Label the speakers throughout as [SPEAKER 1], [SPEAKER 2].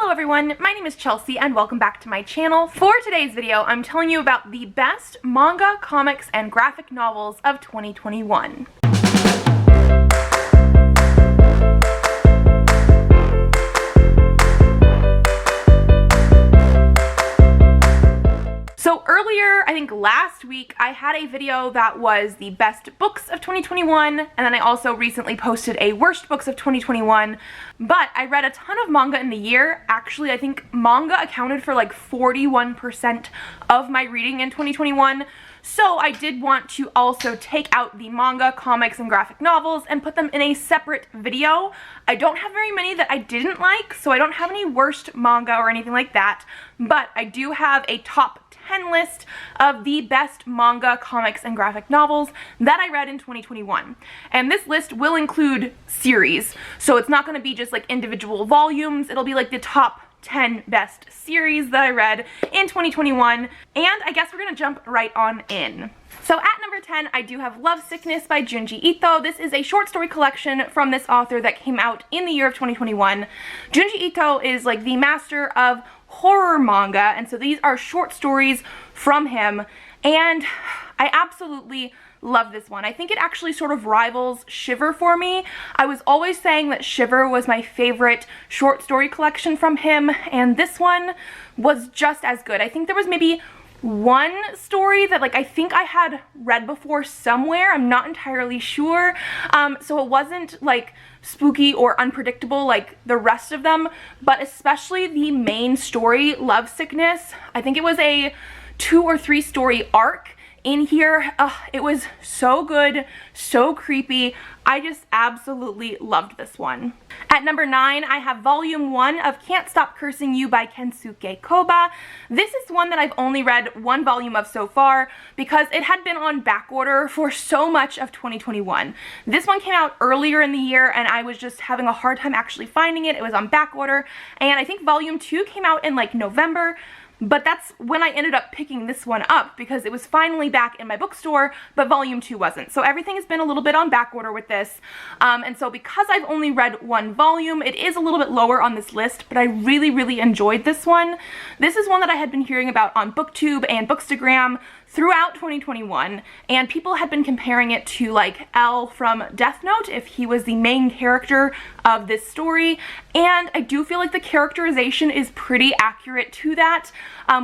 [SPEAKER 1] Hello everyone, my name is Chelsea and welcome back to my channel. For today's video, I'm telling you about the best manga, comics, and graphic novels of 2021. So earlier, I think last week, I had a video that was the best books of 2021, and then I also recently posted a worst books of 2021, but I read a ton of manga in the year. Actually, I think manga accounted for like 41% of my reading in 2021, so I did want to also take out the manga, comics, and graphic novels and put them in a separate video. I don't have very many that I didn't like, so I don't have any worst manga or anything like that, but I do have a top 10 list of the best manga, comics, and graphic novels that I read in 2021. And this list will include series, so it's not going to be just like individual volumes. It'll be like the top 10 best series that I read in 2021, and I guess we're gonna jump right on in. So at number 10, I do have Lovesickness by Junji Ito. This is a short story collection from this author that came out in the year of 2021. Junji Ito is like the master of horror manga, and so these are short stories from him, and I absolutely love this one. I think it actually sort of rivals Shiver for me. I was always saying that Shiver was my favorite short story collection from him, and this one was just as good. I think there was maybe one story that like I think I had read before somewhere. I'm not entirely sure. So it wasn't like spooky or unpredictable like the rest of them, but especially the main story, Lovesickness. I think it was a 2 or 3 story arc in here. It was so good, so creepy. I just absolutely loved this one. At number 9, I have Volume 1 of Can't Stop Cursing You by Kensuke Koba. This is one that I've only read one volume of so far because it had been on back order for so much of 2021. This one came out earlier in the year and I was just having a hard time actually finding it. It was on back order, and I think Volume 2 came out in like November. But that's when I ended up picking this one up because it was finally back in my bookstore, but Volume 2 wasn't. So everything has been a little bit on back order with this. And so because I've only read one volume, it is a little bit lower on this list, but I really, really enjoyed this one. This is one that I had been hearing about on BookTube and Bookstagram throughout 2021, and people had been comparing it to like L from Death Note if he was the main character of this story, and I do feel like the characterization is pretty accurate to that.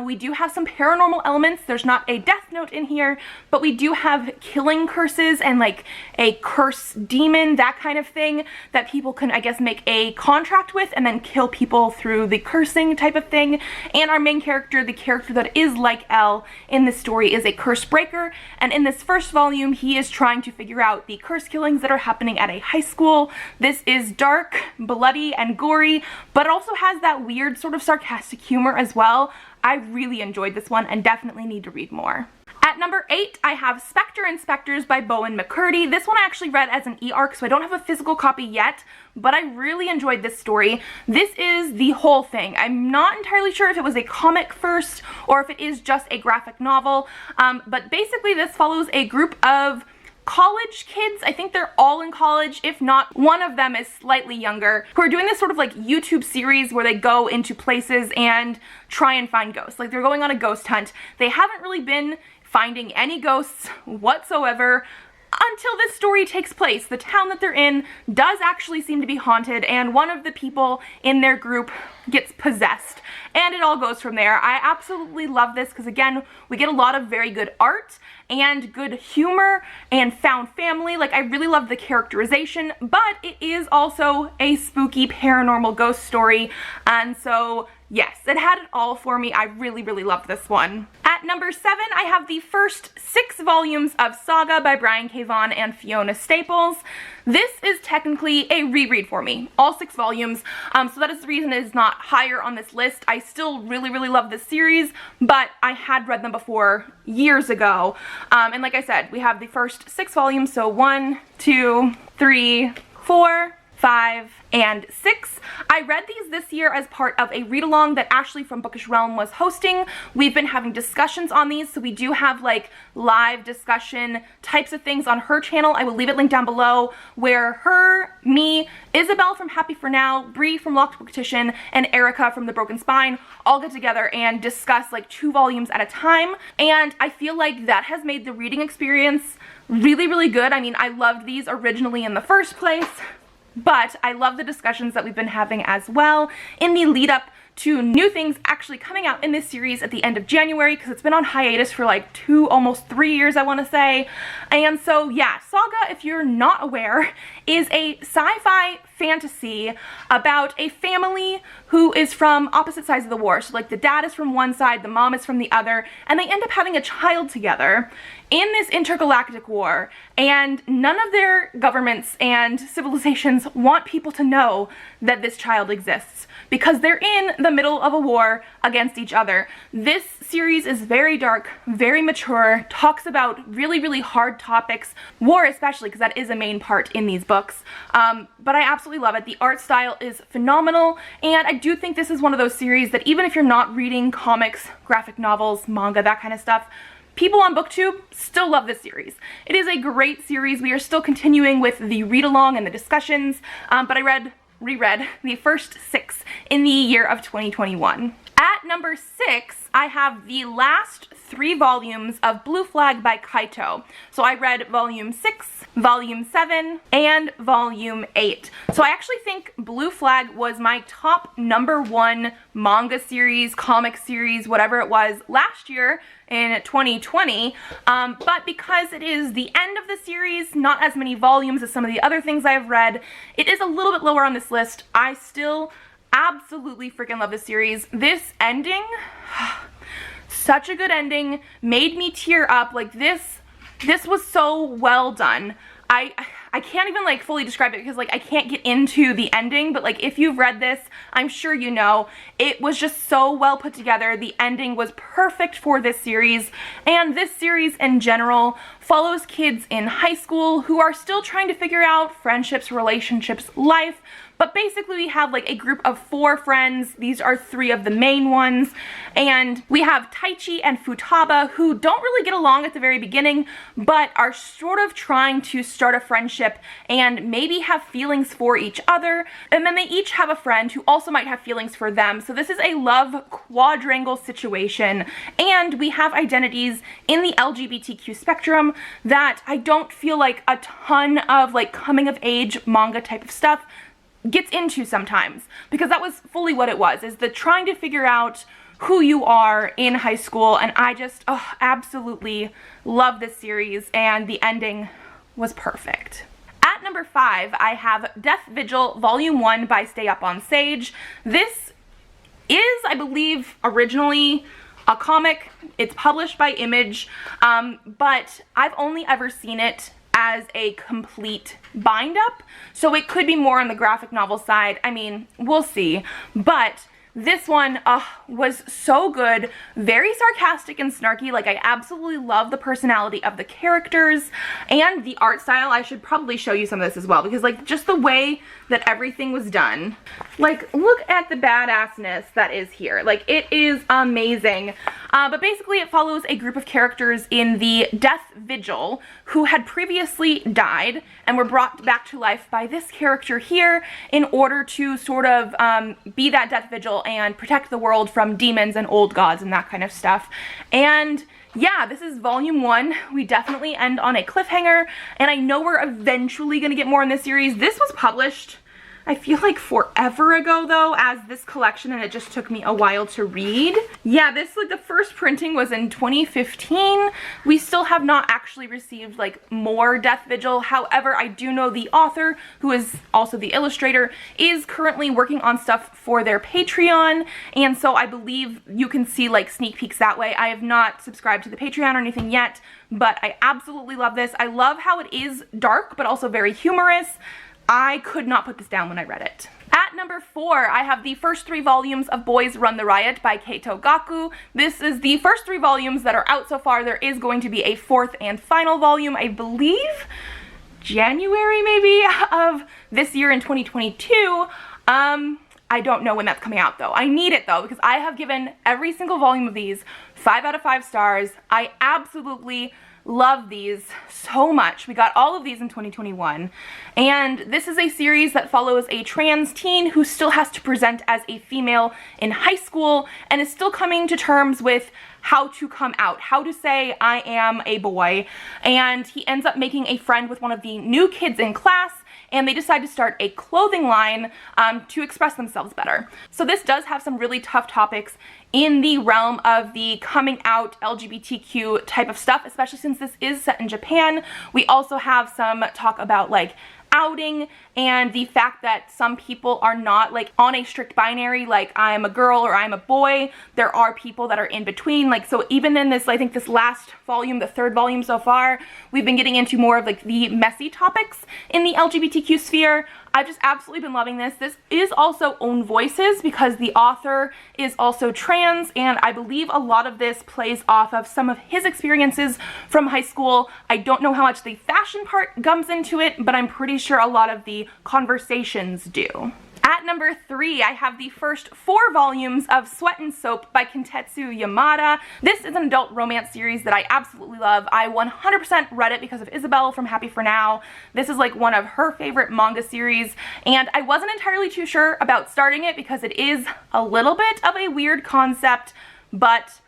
[SPEAKER 1] We do have some paranormal elements. There's not a Death Note in here, but we do have killing curses and like a curse demon, that kind of thing that people can, I guess, make a contract with and then kill people through the cursing type of thing. And our main character, the character that is like L in this story, is a curse breaker, and in this first volume he is trying to figure out the curse killings that are happening at a high school. This is dark, bloody, and gory, but it also has that weird sort of sarcastic humor as well. I really enjoyed this one and definitely need to read more. At number 8, I have Specter Inspectors by Bowen McCurdy. This one I actually read as an e-arc, so I don't have a physical copy yet, but I really enjoyed this story. This is the whole thing. I'm not entirely sure if it was a comic first or if it is just a graphic novel, but basically this follows a group of college kids. I think they're all in college, if not one of them is slightly younger, who are doing this sort of like YouTube series where they go into places and try and find ghosts. Like they're going on a ghost hunt. They haven't really been finding any ghosts whatsoever until this story takes place. The town that they're in does actually seem to be haunted, and one of the people in their group gets possessed, and it all goes from there. I absolutely love this because, again, we get a lot of very good art and good humor and found family. Like, I really love the characterization, but it is also a spooky paranormal ghost story, and so yes, it had it all for me. I really, really loved this one. At number 7, I have the first 6 volumes of Saga by Brian K. Vaughan and Fiona Staples. This is technically a reread for me, all 6 volumes, so that is the reason it is not higher on this list. I still really, really love this series, but I had read them before years ago, and like I said, we have the first 6 volumes, so 1, 2, 3, 4, 5, and 6. I read these this year as part of a read-along that Ashley from Bookish Realm was hosting. We've been having discussions on these, so we do have like live discussion types of things on her channel. I will leave it linked down below, where her, me, Isabel from Happy for Now, Bree from Locked Booktition, and Erica from The Broken Spine all get together and discuss like 2 volumes at a time, and I feel like that has made the reading experience really, really good. I mean, I loved these originally in the first place, but I love the discussions that we've been having as well in the lead up to new things actually coming out in this series at the end of January, because it's been on hiatus for like 2, almost 3 years, I want to say. And so yeah, Saga, if you're not aware, is a sci-fi fantasy about a family who is from opposite sides of the war. So like the dad is from one side, the mom is from the other, and they end up having a child together in this intergalactic war, and none of their governments and civilizations want people to know that this child exists because they're in the middle of a war against each other. This series is very dark, very mature, talks about really, really hard topics, war especially, because that is a main part in these books. But I absolutely love it. The art style is phenomenal, and I do think this is one of those series that even if you're not reading comics, graphic novels, manga, that kind of stuff, people on BookTube still love this series. It is a great series. We are still continuing with the read-along and the discussions, but I reread the first 6 in the year of 2021. At number 6, I have the last 3 volumes of Blue Flag by Kaito. So I read volume 6, volume 7, and volume 8. So I actually think Blue Flag was my top #1 manga series, comic series, whatever it was last year in 2020, but because it is the end of the series, not as many volumes as some of the other things I've read, it is a little bit lower on this list. I still absolutely freaking love this series. This ending, such a good ending, made me tear up. Like this was so well done. I can't even like fully describe it because like I can't get into the ending, but like if you've read this, I'm sure you know, it was just so well put together. The ending was perfect for this series, and this series in general follows kids in high school who are still trying to figure out friendships, relationships, life. But basically we have like a group of 4 friends. These are 3 of the main ones. And we have Taichi and Futaba, who don't really get along at the very beginning, but are sort of trying to start a friendship and maybe have feelings for each other. And then they each have a friend who also might have feelings for them. So this is a love quadrangle situation. And we have identities in the LGBTQ spectrum that I don't feel like a ton of like coming of age manga type of stuff gets into sometimes, because that was fully what it was, is the trying to figure out who you are in high school. And I just absolutely love this series, and the ending was perfect. At number 5, I have Death Vigil Volume 1 by Stay Up on Sage. This is, I believe, originally a comic. It's published by Image, but I've only ever seen it as a complete bind up, so it could be more on the graphic novel side. I mean, we'll see, but this one was so good, very sarcastic and snarky. Like, I absolutely love the personality of the characters and the art style. I should probably show you some of this as well, because like just the way that everything was done, like look at the badassness that is here. Like, it is amazing. But basically it follows a group of characters in the Death Vigil who had previously died and were brought back to life by this character here in order to sort of be that Death Vigil and protect the world from demons and old gods and that kind of stuff. And yeah, this is volume 1. We definitely end on a cliffhanger, and I know we're eventually going to get more in this series. This was published, I feel like forever ago though, as this collection, and it just took me a while to read. Yeah, this, like, the first printing was in 2015. We still have not actually received like more Death Vigil. However, I do know the author, who is also the illustrator, is currently working on stuff for their Patreon, and so I believe you can see like sneak peeks that way. I have not subscribed to the Patreon or anything yet, but I absolutely love this. I love how it is dark but also very humorous. I could not put this down when I read it. At number 4, I have the first 3 volumes of Boys Run the Riot by Keito Gaku. This is the first 3 volumes that are out so far. There is going to be a 4th and final volume, I believe, January maybe of this year in 2022. I don't know when that's coming out though. I need it though, because I have given every single volume of these 5 out of 5 stars. I absolutely love these so much. We got all of these in 2021, and this is a series that follows a trans teen who still has to present as a female in high school and is still coming to terms with how to come out, how to say I am a boy, and he ends up making a friend with one of the new kids in class, and they decide to start a clothing line to express themselves better. So this does have some really tough topics in the realm of the coming out LGBTQ type of stuff, especially since this is set in Japan. We also have some talk about like outing and the fact that some people are not like on a strict binary, like I'm a girl or I'm a boy. There are people that are in between. Like, so even in this, I think this last volume, the 3rd volume so far, we've been getting into more of like the messy topics in the LGBTQ sphere. I've just absolutely been loving this. This is also own voices because the author is also trans, and I believe a lot of this plays off of some of his experiences from high school. I don't know how much the fashion part comes into it, but I'm pretty sure a lot of the conversations do. At number 3, I have the first 4 volumes of Sweat and Soap by Kintetsu Yamada. This is an adult romance series that I absolutely love. I 100% read it because of Isabel from Happy for Now. This is like one of her favorite manga series, and I wasn't entirely too sure about starting it because it is a little bit of a weird concept, but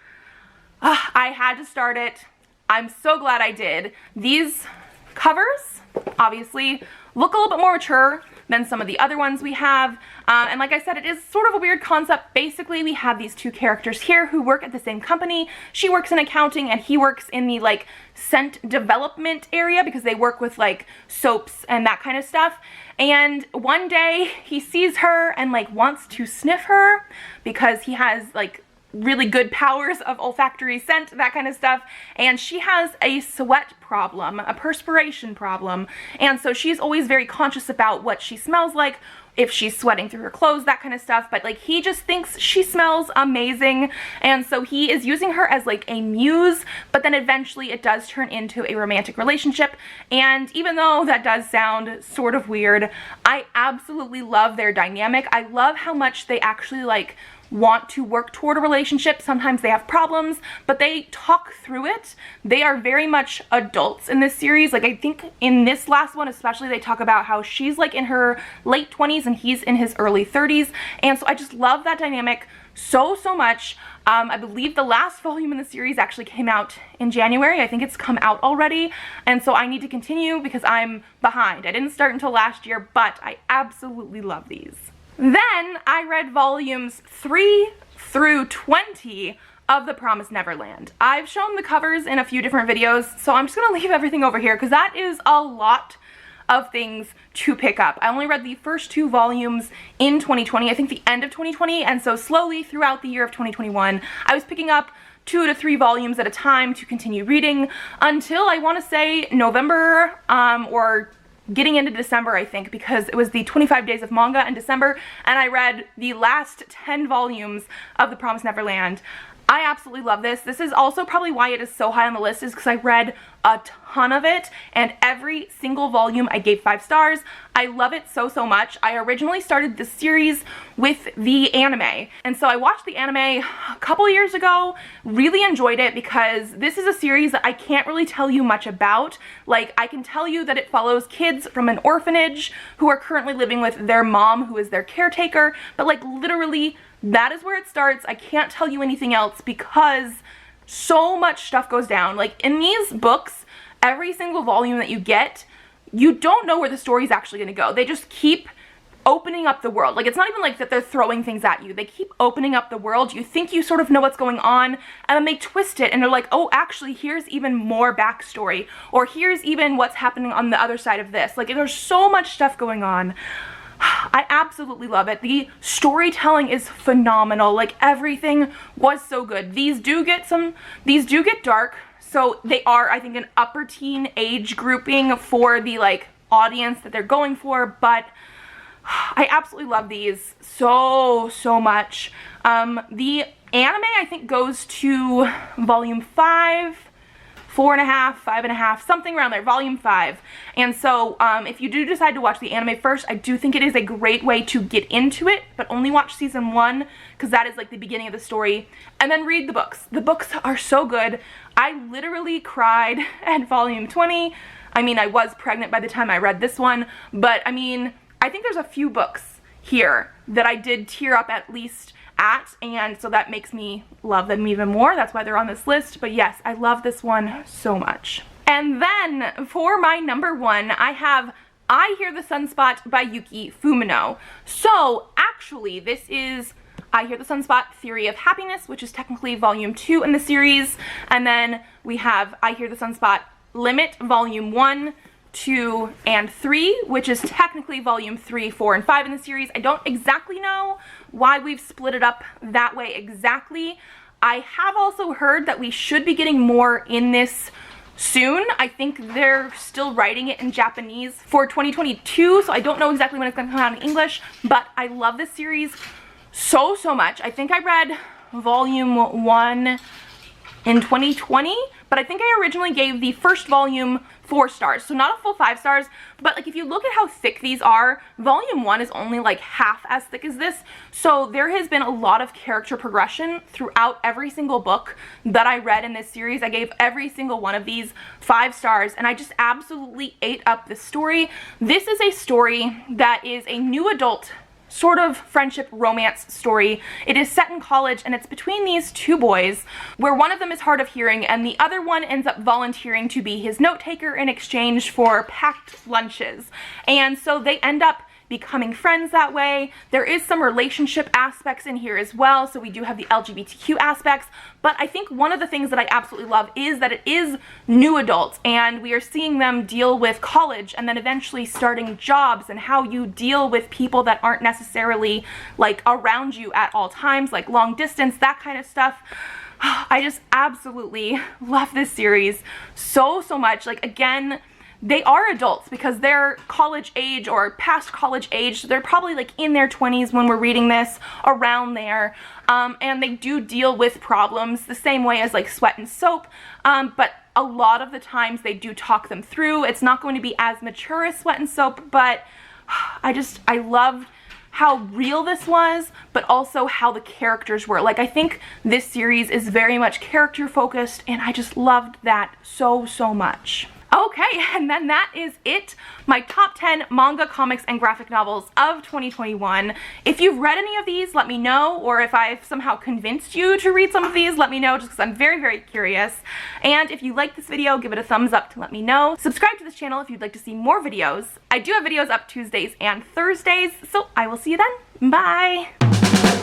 [SPEAKER 1] I had to start it. I'm so glad I did. These covers obviously look a little bit more mature than some of the other ones we have. And like I said, it is sort of a weird concept. Basically, we have these 2 characters here who work at the same company. She works in accounting and he works in the like scent development area because they work with like soaps and that kind of stuff. And one day he sees her and like wants to sniff her because he has like really good powers of olfactory scent, that kind of stuff, and she has a sweat problem, a perspiration problem, and so she's always very conscious about what she smells like, if she's sweating through her clothes, that kind of stuff, but like he just thinks she smells amazing, and so he is using her as like a muse, but then eventually it does turn into a romantic relationship. And even though that does sound sort of weird, I absolutely love their dynamic. I love how much they actually like want to work toward a relationship. Sometimes they have problems, but they talk through it. They are very much adults in this series. Like I think in this last one especially, they talk about how she's like in her late 20s and he's in his early 30s, and so I just love that dynamic so much. I believe the last volume in the series actually came out in January. I think it's come out already, and so I need to continue because I'm behind. I didn't start until last year, but I absolutely love these. Then I read volumes 3 through 20 of the Promised Neverland. I've shown the covers in a few different videos, so I'm just gonna leave everything over here because that is a lot of things to pick up. I only read the first 2 volumes in 2020, I think the end of 2020, and so slowly throughout the year of 2021, I was picking up 2 to 3 volumes at a time to continue reading until I want to say November or getting into December, I think, because it was the 25 days of manga in December, and I read the last 10 volumes of the Promised Neverland. I absolutely love this. This is also probably why it is so high on the list, is because I read a ton of it, and every single volume I gave 5 stars. I love it so much. I originally started this series with the anime, and so I watched the anime a couple years ago, really enjoyed it because this is a series that I can't really tell you much about. Like, I can tell you that it follows kids from an orphanage who are currently living with their mom, who is their caretaker, but like literally that is where it starts. I can't tell you anything else because so much stuff goes down. Like in these books, every single volume that you get, you don't know where the story's actually going to go. They just keep opening up the world. Like, it's not even like that they're throwing things at you. They keep opening up the world. You think you sort of know what's going on, and then they twist it and they're like, oh, actually, here's even more backstory, or here's even what's happening on the other side of this. Like, there's so much stuff going on. I absolutely love it. The storytelling is phenomenal. Like, everything was so good. These do get dark, so they are, I think, an upper teen age grouping for the like audience that they're going for, but I absolutely love these so much. The anime, I think, goes to volume 5 4.5, 5.5, something around there, volume 5. And so if you do decide to watch the anime first, I do think it is a great way to get into it, but only watch season 1 because that is like the beginning of the story, and then read the books. The books are so good. I literally cried at volume 20. I mean, I was pregnant by the time I read this one, but I mean, I think there's a few books here that I did tear up at least at, and so that makes me love them even more. That's why they're on this list. But yes, I love this one so much. And then for my number 1, I have I Hear the Sunspot by Yuki Fumino. So actually, this is I Hear the Sunspot Theory of Happiness, which is technically volume 2 in the series, and then we have I Hear the Sunspot Limit volume 1, 2, and 3, which is technically volume 3, 4, and 5 in the series. I don't exactly know why we've split it up that way exactly. I have also heard that we should be getting more in this soon. I think they're still writing it in Japanese for 2022, so I don't know exactly when it's going to come out in English, but I love this series so much. I think I read volume 1 in 2020, but I think I originally gave the first volume 4 stars, so not a full 5 stars, but like if you look at how thick these are, volume 1 is only like half as thick as this, so there has been a lot of character progression throughout every single book that I read in this series. I gave every single one of these 5 stars, and I just absolutely ate up this story. This is a story that is a new adult sort of friendship romance story. It is set in college, and it's between these two boys where one of them is hard of hearing and the other one ends up volunteering to be his note taker in exchange for packed lunches. And so they end up becoming friends that way. There is some relationship aspects in here as well, so we do have the LGBTQ aspects, but I think one of the things that I absolutely love is that it is new adults, and we are seeing them deal with college and then eventually starting jobs and how you deal with people that aren't necessarily like around you at all times, like long distance, that kind of stuff. I just absolutely love this series so much. Like, again, they are adults because they're college age or past college age. So they're probably like in their 20s when we're reading this, around there. And they do deal with problems the same way as like Sweat and Soap. But a lot of the times they do talk them through. It's not going to be as mature as Sweat and Soap, but I loved how real this was, but also how the characters were. Like, I think this series is very much character focused, and I just loved that so much. Okay, and then that is it. My top 10 manga, comics, and graphic novels of 2021. If you've read any of these, let me know, or if I've somehow convinced you to read some of these, let me know, just because I'm very curious. And if you like this video, give it a thumbs up to let me know. Subscribe to this channel if you'd like to see more videos. I do have videos up Tuesdays and Thursdays, so I will see you then. Bye!